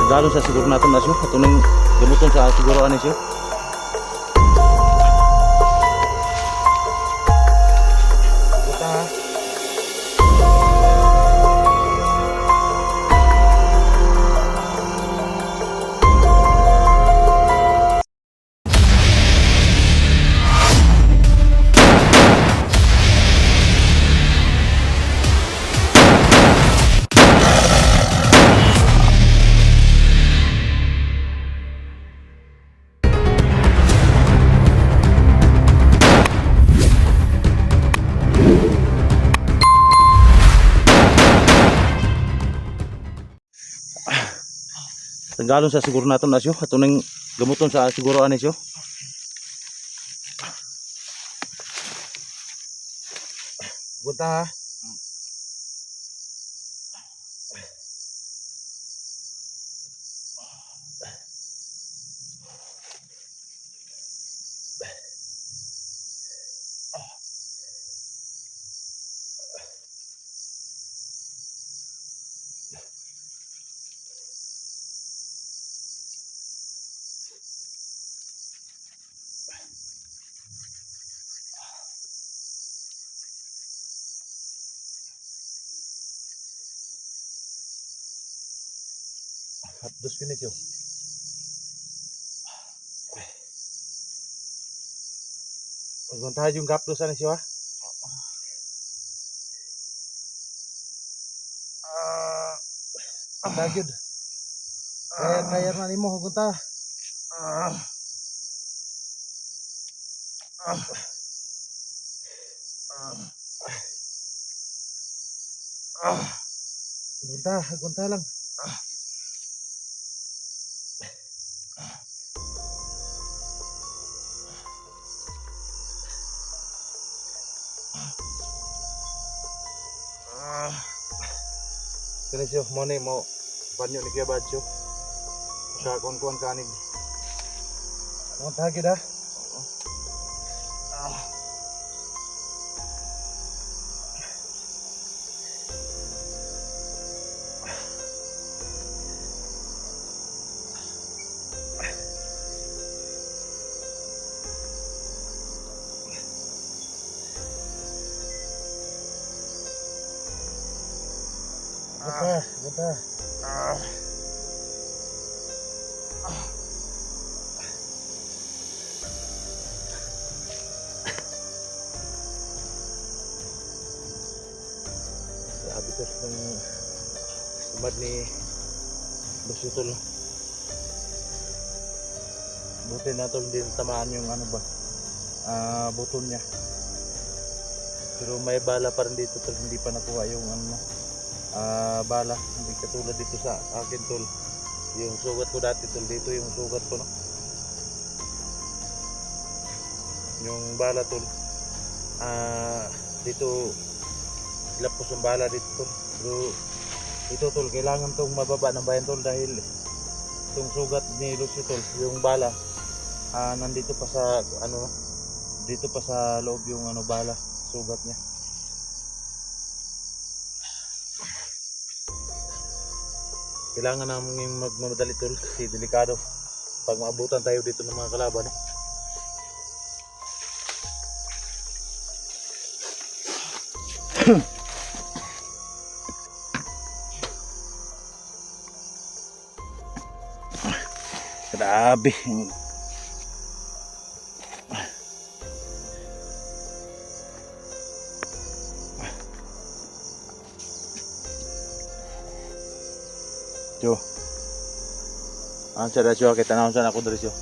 Tagalog sa siguro natin na siya. Ito nang gamuton sa siguro ano siya. Buta ha. Tagalog sa siguro natin na siya. Ito nang gamuton sa siguro ano siya. Buta ha. Hapdos pinit yun. Magpuntahan yung gapdos ano siya. Tagyod. Kaya na ni mo hugunta. Hugunta lang. Kini siya mo ni mo banyo ni Kuya Badjo. Sa kuan kanig. Ang tagid ha. Buta. Sabi ko ng sumad ni Busutol. Buti na tol din tamaan yung ano ba, buton niya. Pero may bala pa rin dito tol, hindi pa nakuha yung ano, bala. Hindi katulad dito sa akin tol. Yung sugat ko dati tol, dito yung sugat ko no. Yung bala tol, dito lapos yung bala dito tol. Pero ito tol, kailangan tong mababa ng bayan tol dahil itong sugat ni Lucio tol, yung bala nandito pa sa ano, dito pa sa loob yung ano bala, sugat niya. Kailangan namin magmamadali tol kasi delikado pag maabutan tayo dito ng mga kalaban eh. Grabe. Jo. Ang sada siya kita naon sana ako diri siya.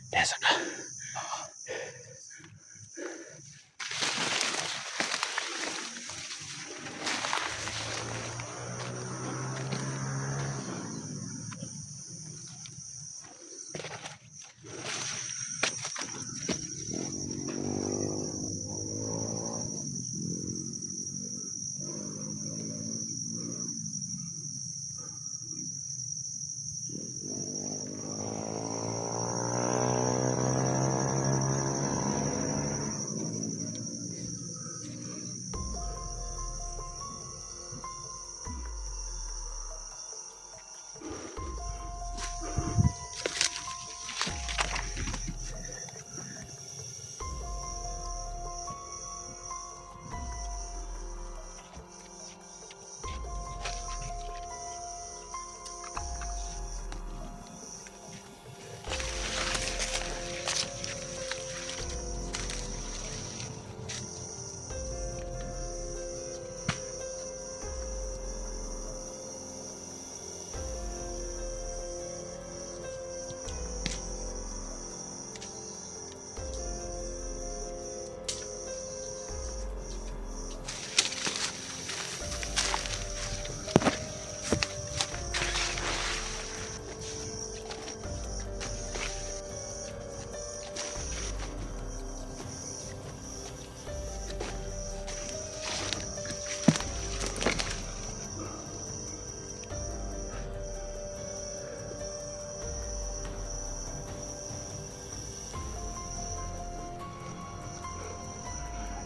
Kaya saka.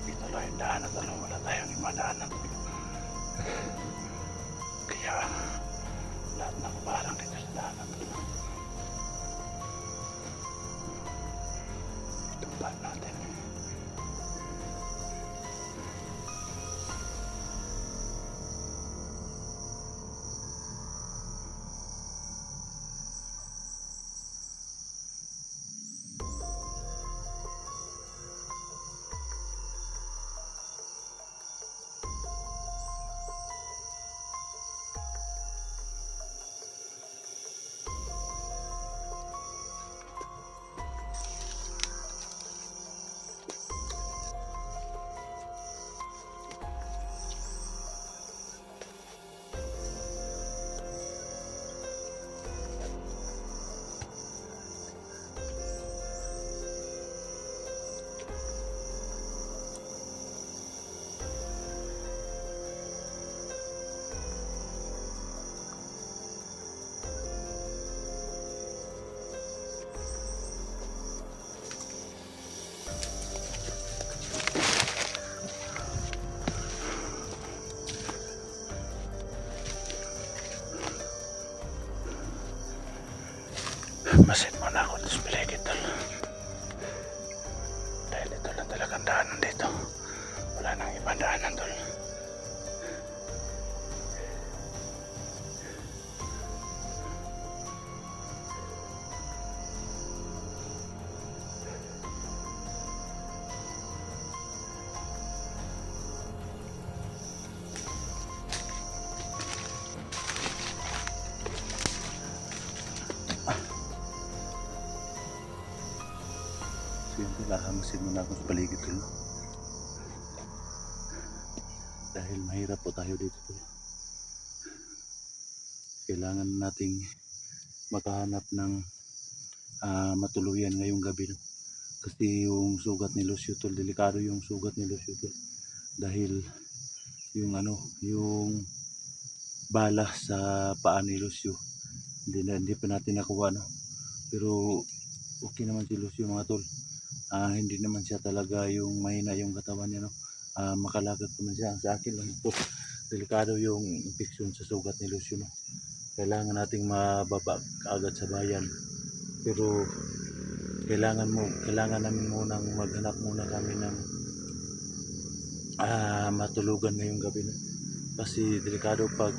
Ito lang yung daanan, wala tayong imadaanan. Kaya lahat ng parang dito sa daanan. Tumpad natin. Masin muna ako sa paligid tol. Dahil ito lang talagang daanan dito. Wala nang ibang daanan tol. So yun tol, ahamasin muna ako sa paligid tol. Dahil mahirap po tayo dito tol. Kailangan nating makahanap ng matuluyan ngayong gabi no? Kasi yung sugat ni Lucio tol, delikado yung sugat ni Lucio tol. Dahil yung yung bala sa paa ni Lucio hindi pa natin nakuha no. Pero okay naman si Lucio mga tol. Hindi naman siya talaga yung mahina yung katawan niya no. Makalagad naman siya. Sa akin lang ito, delikado yung infection sa sugat ni Lucio no. Kailangan nating mababa agad sa bayan. Pero kailangan namin munang maghanap muna kami ng matulugan ngayong gabi no. Kasi delikado pag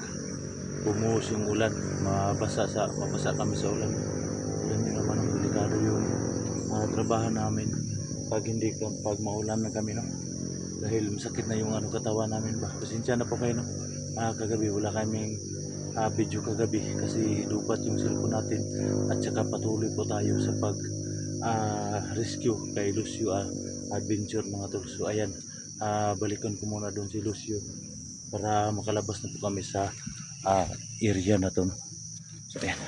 bumuhos yung ulan, mabasa kami sa ulan. Alam niyo naman ang delikado yung trabaho namin pag maulan na kami no. Dahil masakit na yung katawan namin ba. Pasensya na po kayo no. Kagabi wala kaming video kagabi kasi lupat yung cellphone natin at saka patuloy po tayo sa pag rescue kay Lucio Adventure mga tol. So ayan, balikan ko muna doon si Lucio para makalabas na po kami sa area na to, no? So ayan.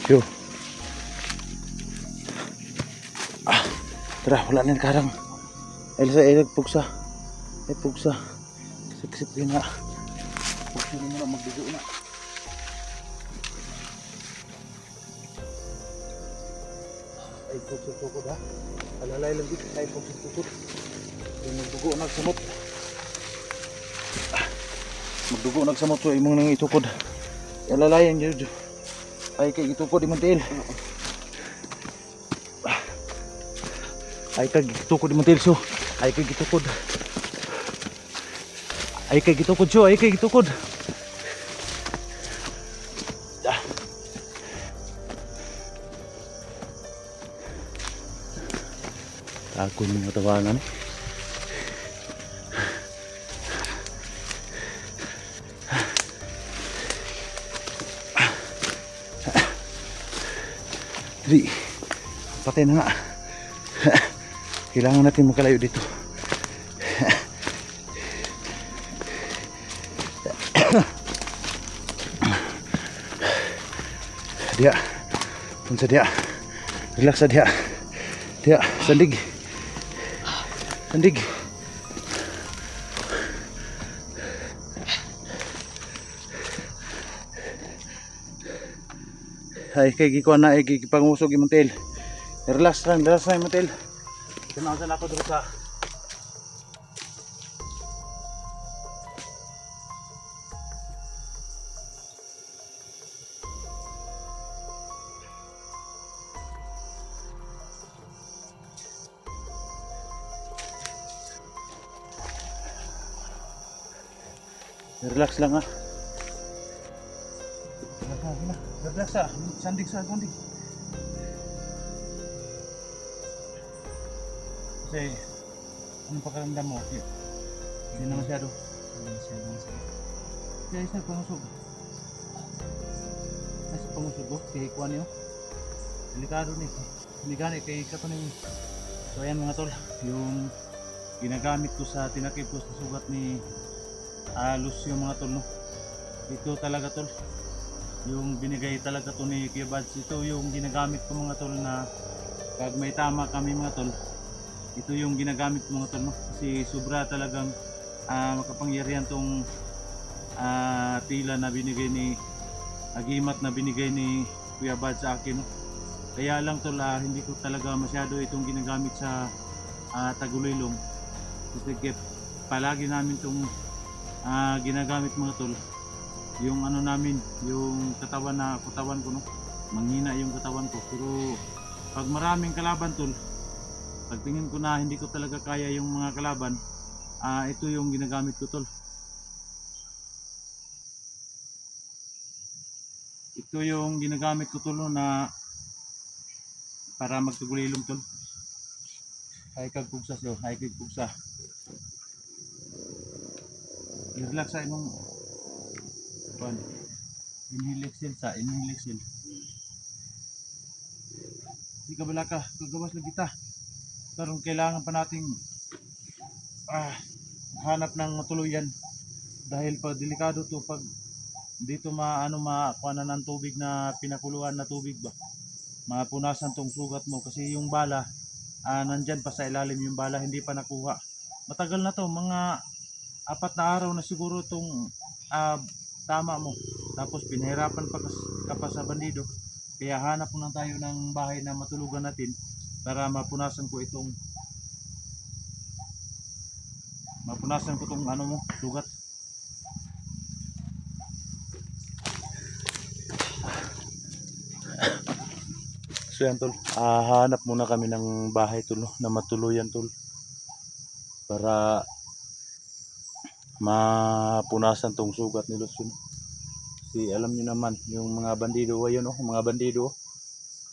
Yo. Tara, wala na karang. Elsa, pugsa. Pugsa. Sip-sip yun na. Pugsa na muna, magdugo na. Ay, pugsa-tukod ha. Alalay lang dito. Ay, pugsa-tukod. Yung magdugo nagsamot. Magdugo nagsamot. So, imong nang itukod. Alalayan, Jojo. Ay, kay itukod, imantil. Ay, kay itukod, imantil. So, ay, kay itukod. Ay, kay itukod, so. Ay, kay itukod. Ako yung mga tawanan. Jadi, patay na nga. Kailangan natin makalayo dito. Dia, punsa dia. Relax dia. Dia, sandig. Sandig. Ay, kay gikuan na, gipangusog yung mantel. Relax lang yung mantel. Tunasan ako dito sa relax lang ha. Relax ha. Sandig. Kasi, anong pakaramdam mo? Hindi na masyado. Kaya isa pangusog. Ay, sa pangusog ko. Kaya ikuha niyo. Delikado ni. Delikado kay katunin. So ayan mga tol. Yung ginagamit ko sa tinakip ko sa sugat ni Lucio mga tol, no? Ito talaga tol. Yung binigay talaga to ni Kuya Bads. Ito yung ginagamit ko mga tol na pag may tama kami mga tol. Ito yung ginagamit ko mga tol, no? Kasi sobra talagang makapangyarihan tong tila na binigay ni agimat na binigay ni Kuya Bads sa akin, no? Kaya lang tol, hindi ko talaga masyado itong ginagamit sa Tagulilong. Kasi palagi namin itong ginagamit mga tol. Yung ano namin, yung katawan ko, no? Manghina yung katawan ko. Pero pag maraming kalaban tol, pag tingin ko na hindi ko talaga kaya yung mga kalaban, ito yung ginagamit ko tol. Ito yung ginagamit ko tol, no, na para magtugulilong tol. Ay kagpugsa so, ay kagpugsa. I-relax sa imong inhale exhale sa inhale exhale. Di ka bala ka, gagawas lang kita. Pero kailangan pa nating hanap ng matuluyan dahil pag delikado to pag dito makuha na ng tubig na pinakuluan na tubig ba, mapunasan tong sugat mo kasi yung bala nandyan pa sa ilalim yung bala, hindi pa nakuha. Matagal na to, mga 4 na araw na siguro tong tama mo, tapos pinahirapan ka pa sa bandido. Kaya hanap mo lang tayo ng bahay na matulugan natin para mapunasan ko itong ano mo, sugat. So yan tol, hanap muna kami ng bahay tol, no, na matuluyan tol, para mapunasan tong sugat ni Lucio. Si alam niyo naman yung mga bandido, ayun, oh, mga bandido,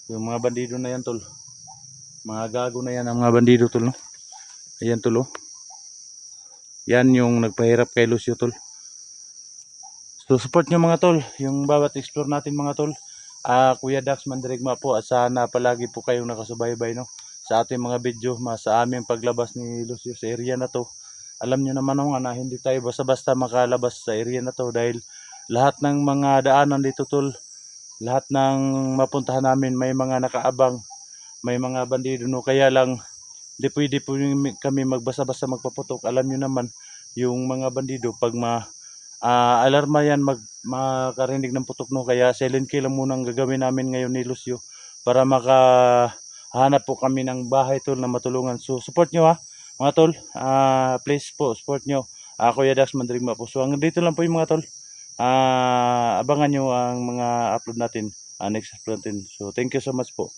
yung mga bandido na yan tol, Mga gago na yan ang mga bandido tol, no? Ayan tol, oh. Yan yung nagpahirap kay Lucio tol. So support nyo mga tol, yung bawat explore natin mga tol. Kuya Dax Mandirigma po, at sana palagi po kayong nakasubaybay, no, sa ating mga video, sa aming paglabas ni Lucio sa area na to. Alam nyo naman na hindi tayo basta-basta makalabas sa area na to dahil lahat ng mga daanan dito tol, lahat ng mapuntahan namin may mga nakaabang, may mga bandido, no, kaya lang di pwede po kami magbasa-basa magpaputok. Alam nyo naman yung mga bandido pag alarma yan makarinig ng putok, no, kaya silent kill lang muna ang gagawin namin ngayon ni Lucio para makahanap po kami ng bahay tol na matulungan. So support nyo ha mga tol, please po support nyo. Kuya Dax Mandirigma po. So hanggang dito lang po yung mga tol. Abangan nyo ang mga upload natin, next upload natin. So thank you so much po.